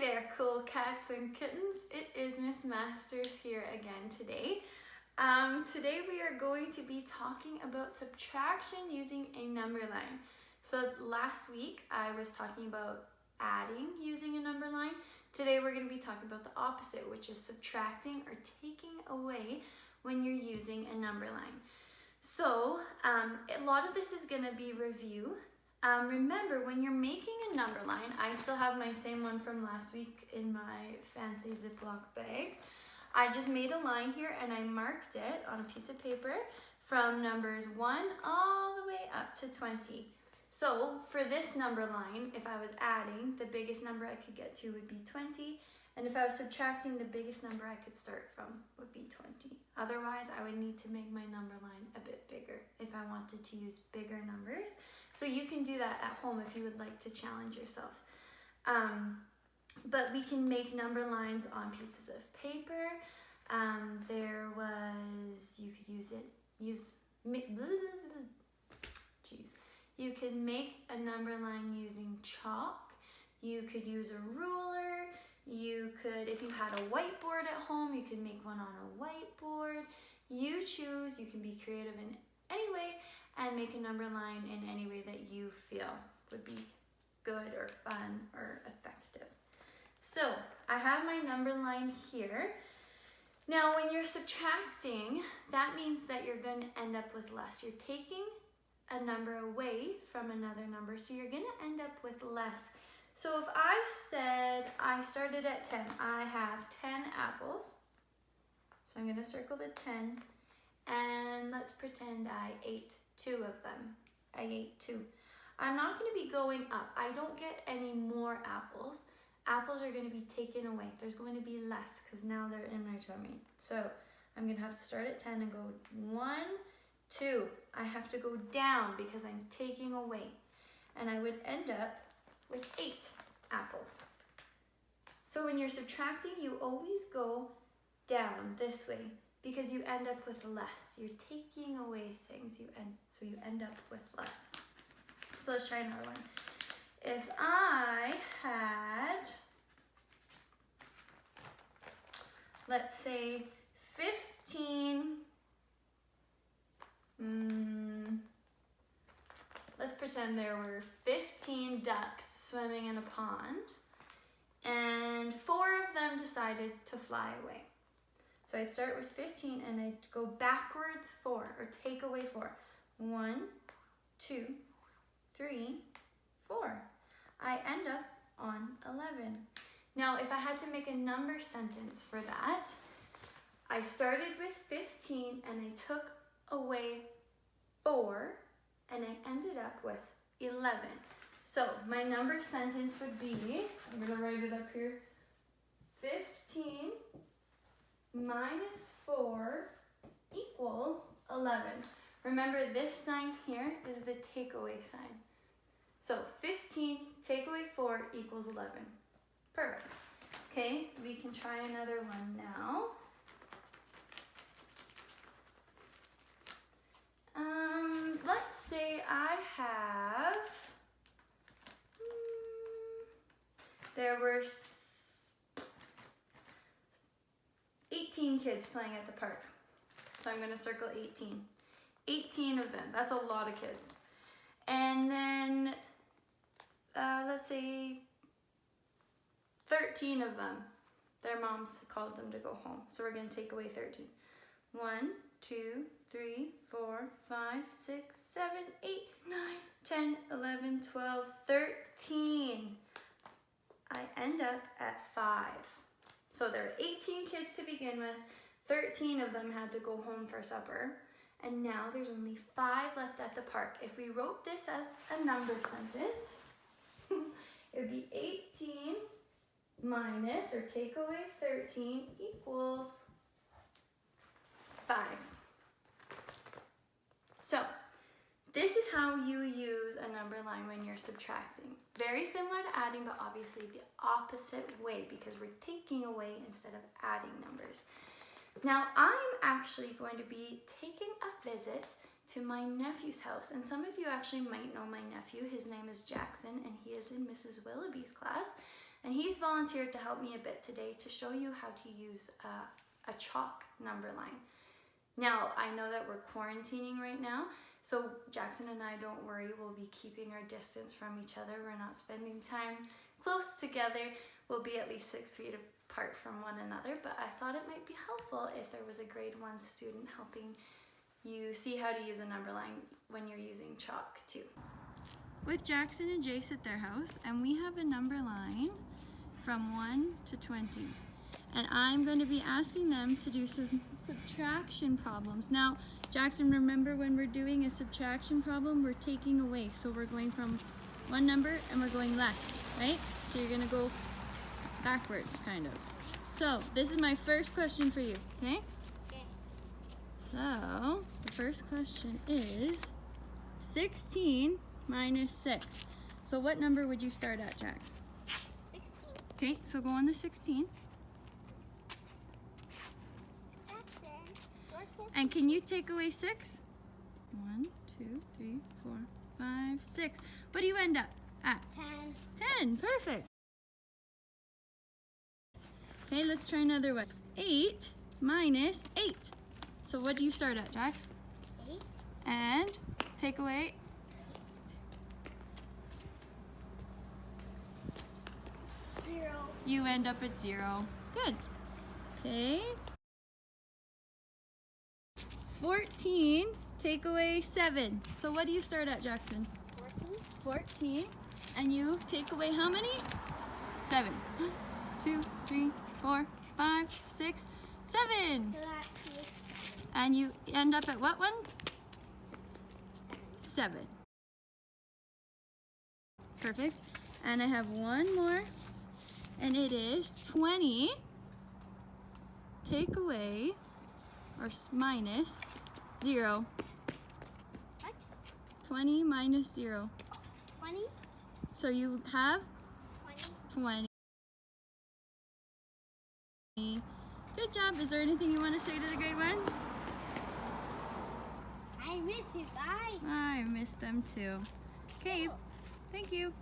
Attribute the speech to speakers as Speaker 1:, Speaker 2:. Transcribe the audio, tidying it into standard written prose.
Speaker 1: there, cool cats and kittens. It is Miss Masters here again today. Today we are going to be talking about subtraction using a number line. So last week I was talking about adding using a number line. Today we're going to be talking about the opposite, which is subtracting or taking away when you're using a number line. So a lot of this is going to be review. Remember, when you're making a number line, I still have my same one from last week in my fancy Ziploc bag. I just made a line here and I marked it on a piece of paper from numbers 1 all the way up to 20. So for this number line, if I was adding, the biggest number I could get to would be 20. And if I was subtracting, the biggest number I could start from would be 20. Otherwise, I would need to make my number line a bit bigger if I wanted to use bigger numbers. So you can do that at home if you would like to challenge yourself. But we can make number lines on pieces of paper. You can make a number line using chalk. You could use a ruler. You could, if you had a whiteboard at home, you could make one on a whiteboard. You choose, you can be creative in any way and make a number line in any way that you feel would be good or fun or effective. So I have my number line here. Now when you're subtracting, that means that you're going to end up with less. You're taking a number away from another number, so you're going to end up with less. So if I said I started at 10, I have 10 apples. So I'm going to circle the 10 and let's pretend I ate 2 of them. I ate 2. I'm not going to be going up. I don't get any more apples. Apples are going to be taken away. There's going to be less because now they're in my tummy. So I'm going to have to start at 10 and go 1, 2. I have to go down because I'm taking away. And I would end up with 8 apples. So when you're subtracting, you always go down this way because you end up with less. You're taking away things, so you end up with less. So let's try another one. If I had, let's say 15, let's pretend there were 15 ducks swimming in a pond and 4 of them decided to fly away. So I'd start with 15 and I'd go backwards 4 or take away 4. 1, 2, 3, 4. I end up on 11. Now if I had to make a number sentence for that, I started with 15 and I took away 4 and I ended up with 11. So my number sentence would be, I'm going to write it up here, 15 minus 4 equals 11. Remember, this sign here is the takeaway sign. So 15 take away 4 equals 11. Perfect. Okay, we can try another one now. Let's say I have, there were 18 kids playing at the park. So I'm going to circle 18. 18 of them, that's a lot of kids. And then, let's say 13 of them, their moms called them to go home. So we're going to take away 13. 1, 2, 3, 4, 5, 6, 7, 8, 9, 10, 11, 12, 13. I end up at 5. So there are 18 kids to begin with. 13 of them had to go home for supper. And now there's only 5 left at the park. If we wrote this as a number sentence, it would be 18 minus or take away 13 equals 5. So this is how you use a number line when you're subtracting. Very similar to adding, but obviously the opposite way because we're taking away instead of adding numbers. Now I'm actually going to be taking a visit to my nephew's house, and some of you actually might know my nephew. His name is Jackson and he is in Mrs. Willoughby's class. And he's volunteered to help me a bit today to show you how to use a chalk number line. Now, I know that we're quarantining right now, so Jackson and I, don't worry, we'll be keeping our distance from each other. We're not spending time close together. We'll be at least 6 feet apart from one another, but I thought it might be helpful if there was a grade 1 student helping you see how to use a number line when you're using chalk too. With Jackson and Jace at their house, and we have a number line from 1 to 20. And I'm going to be asking them to do some subtraction problems. Now, Jackson, remember when we're doing a subtraction problem, we're taking away. So we're going from one number and we're going less, right? So you're going to go backwards, kind of. So this is my first question for you, okay? Okay. So the first question is 16 minus 6. So what number would you start at, Jax?
Speaker 2: 16.
Speaker 1: Okay, so go on to 16. And can you take away 6? 1, 2, 3, 4, 5, 6. What do you end up at?
Speaker 2: 10.
Speaker 1: 10, perfect. Okay, let's try another one. 8 minus 8. So what do you start at, Jax?
Speaker 2: 8.
Speaker 1: And take away?
Speaker 2: 0.
Speaker 1: You end up at 0. Good. Okay. 14, take away 7. So what do you start at, Jackson?
Speaker 2: 14.
Speaker 1: 14. And you take away how many? 7. 2, 3, 4, 5, 6, 7.
Speaker 2: So that makes 7.
Speaker 1: And you end up at what one? 7. Perfect. And I have one more. And it is 20. Take away, or minus, 0.
Speaker 2: What?
Speaker 1: 20 minus 0.
Speaker 2: 20?
Speaker 1: So you have
Speaker 2: 20.
Speaker 1: 20. Good job. Is there anything you want to say to the grade ones?
Speaker 2: I miss you guys.
Speaker 1: I miss them too. Okay, thank you.